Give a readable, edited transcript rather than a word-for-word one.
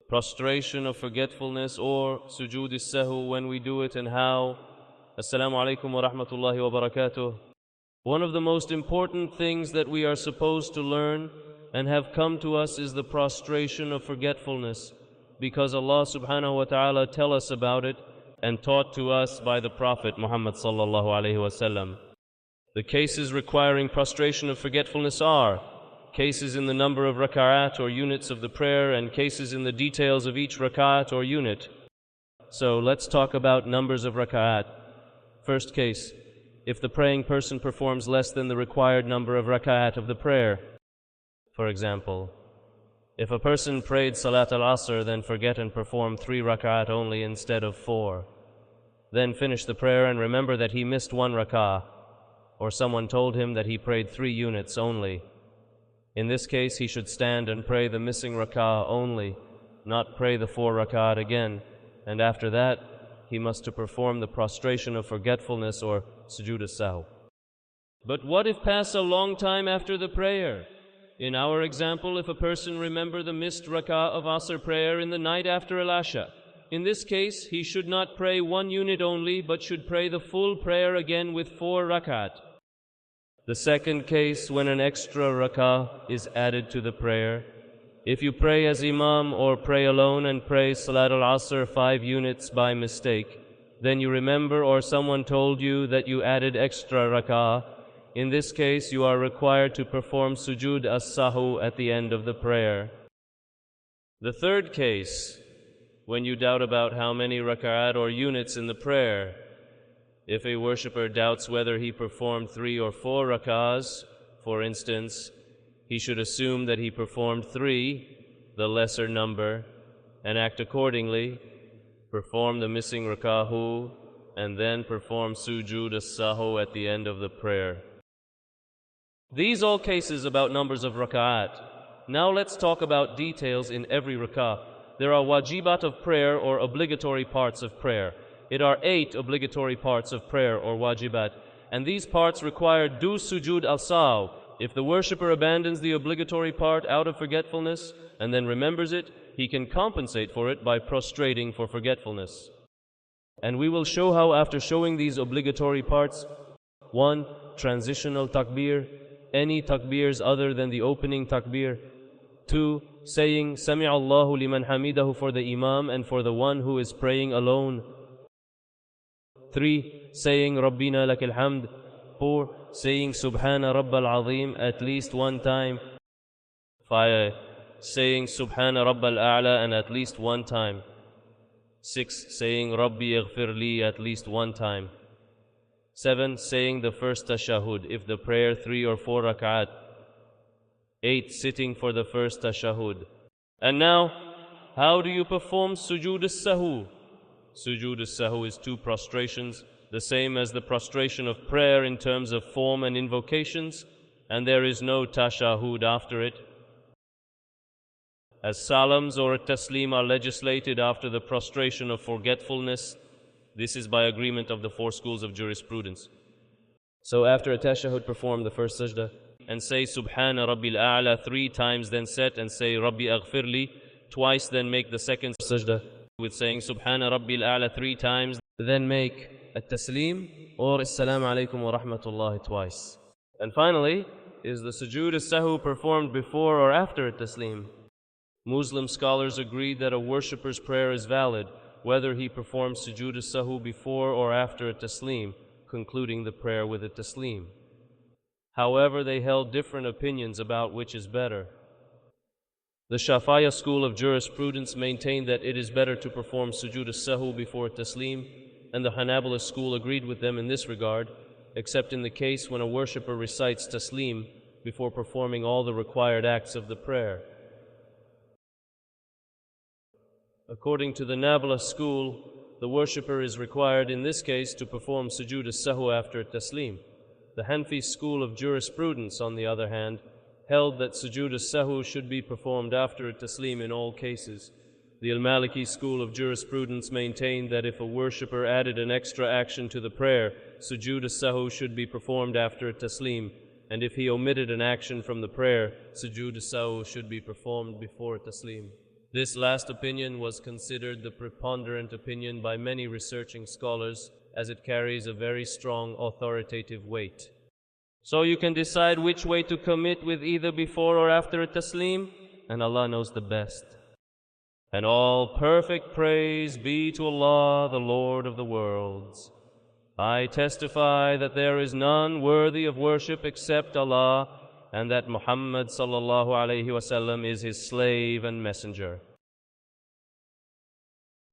prostration of forgetfulness or Sujood As-sahw when we do it and how. Assalamu alaikum wa rahmatullahi wa barakatuh. One of the most important things that we are supposed to learn and have come to us is the prostration of forgetfulness, because Allah subhanahu wa ta'ala tell us about it and taught to us by the Prophet Muhammad sallallahu alaihi wasallam. The cases requiring prostration of forgetfulness are cases in the number of Rakaat or units of the prayer and cases in the details of each Rakat or unit. So let's talk about numbers of Rakaat. First case, if the praying person performs less than the required number of Rakaat of the prayer. For example, if a person prayed Salat al-Asr, then forget and perform 3 Rakaat only instead of 4. Then finish the prayer and remember that he missed 1 Rakah, or someone told him that he prayed 3 units only. In this case, he should stand and pray the missing Rakah only, not pray the 4 Rakaat again, and after that, he must to perform the prostration of forgetfulness or Sejoud As-sahw. But what if pass a long time after the prayer? In our example, if a person remember the missed Rakah of Asr prayer in the night after Al-Asha, in this case, he should not pray 1 unit only, but should pray the full prayer again with 4 Rakat. The second case, when an extra Rakaa is added to the prayer. If you pray as Imam or pray alone and pray Salat al-Asr 5 units by mistake, then you remember or someone told you that you added extra Rakaa. In this case, you are required to perform Sujood As-sahw at the end of the prayer. The third case, when you doubt about how many Rakaat or units in the prayer. If a worshipper doubts whether he performed 3 or 4 Rakahs, for instance, he should assume that he performed 3, the lesser number, and act accordingly, perform the missing Rakahu, and then perform Sujood As-sahw at the end of the prayer. These all cases about numbers of Rakaat. Now let's talk about details in every Rakah. There are wajibat of prayer or obligatory parts of prayer. It are 8 obligatory parts of prayer or wajibat, and these parts require do Sujood As-sahw. If the worshipper abandons the obligatory part out of forgetfulness and then remembers it, he can compensate for it by prostrating for forgetfulness. And we will show how after showing these obligatory parts. 1. Transitional takbir, any takbirs other than the opening takbir. 2. Saying Sami Allahu liman hamidahu for the Imam and for the one who is praying alone. 3. Saying Rabbina lakal hamd. 4. Saying Subhana Rabbal Azim at least 1 time. 5. Saying Subhana Rabbal A'la and at least 1 time. 6. Saying Rabbi Ighfir Li at least 1 time. 7. Saying the first tashahud if the prayer 3 or 4 Rakaat. 8. Sitting for the first tashahud. And now, how do you perform Sujood As-sahw? Sujood As-sahw is 2 prostrations, the same as the prostration of prayer in terms of form and invocations, and there is no tashahud after it. As salams or taslim are legislated after the prostration of forgetfulness, this is by agreement of the 4 schools of jurisprudence. So after a tashahud, perform the first sajda and say Subhana Rabbil A'la 3 times, then set and say Rabbi Aghfir Li twice, then make the second sajda with saying Subhana Rabbil A'la 3 times, then make a Taslim or Assalamu alaikum wa rahmatullahi twice. And finally, is the Sejoud As-sahw performed before or after a Taslim? Muslim scholars agree that a worshipper's prayer is valid whether he performs Sejoud As-sahw before or after a Taslim, concluding the prayer with a Taslim. However, they held different opinions about which is better. The Shafi'iyya school of jurisprudence maintained that it is better to perform Sujood As-sahw before Taslim, and the Hanabala school agreed with them in this regard, except in the case when a worshipper recites Taslim before performing all the required acts of the prayer. According to the Hanabala school, the worshipper is required in this case to perform Sujood As-sahw after Taslim. The Hanfi school of jurisprudence, on the other hand, held that Sejoud As-sahw should be performed after a Taslim in all cases. The Al-Maliki school of jurisprudence maintained that if a worshipper added an extra action to the prayer, Sejoud As-sahw should be performed after a Taslim, and if he omitted an action from the prayer, Sejoud As-sahw should be performed before a Taslim. This last opinion was considered the preponderant opinion by many researching scholars, as it carries a very strong authoritative weight. So you can decide which way to commit with either before or after a taslim, and Allah knows the best. And all perfect praise be to Allah, the Lord of the worlds. I testify that there is none worthy of worship except Allah, and that Muhammad sallallahu alaihi wasallam is his slave and messenger.